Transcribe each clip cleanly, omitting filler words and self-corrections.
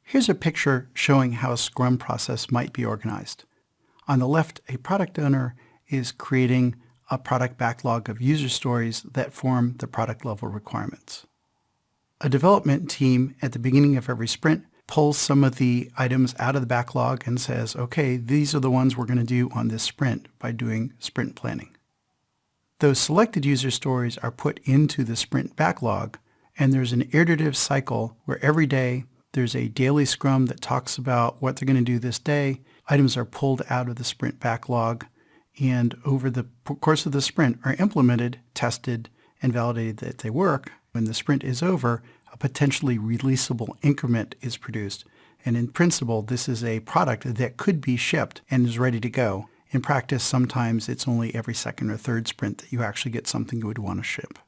Here's a picture showing how a Scrum process might be organized. On the left, a product owner is creating a product backlog of user stories that form the product level requirements. A development team at the beginning of every sprint pulls some of the items out of the backlog and says, okay, these are the ones we're going to do on this sprint by doing sprint planning. Those selected user stories are put into the sprint backlog, and there's an iterative cycle where every day there's a daily Scrum that talks about what they're going to do this day. Items are pulled out of the sprint backlog, and over the course of the sprint are implemented, tested, and validated that they work. When the sprint is over, a potentially releasable increment is produced. And in principle, this is a product that could be shipped and is ready to go. In practice, sometimes it's only every second or third sprint that you actually get something you would want to ship.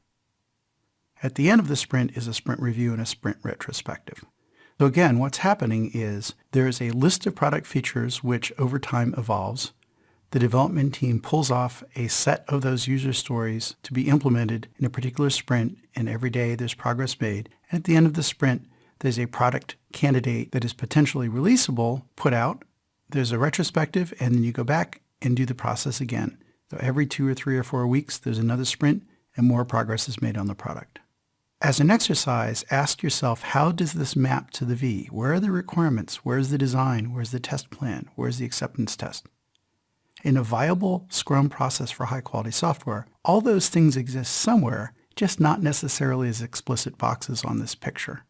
At the end of the sprint is a sprint review and a sprint retrospective. So again, what's happening is there is a list of product features which over time evolves. The development team pulls off a set of those user stories to be implemented in a particular sprint, and every day there's progress made. And at the end of the sprint, there's a product candidate that is potentially releasable put out. There's a retrospective, and then you go back and do the process again. So every 2 or 3 or 4 weeks, there's another sprint, and more progress is made on the product. As an exercise, ask yourself, how does this map to the V? Where are the requirements? Where's the design? Where's the test plan? Where's the acceptance test? In a viable Scrum process for high-quality software, all those things exist somewhere, just not necessarily as explicit boxes on this picture.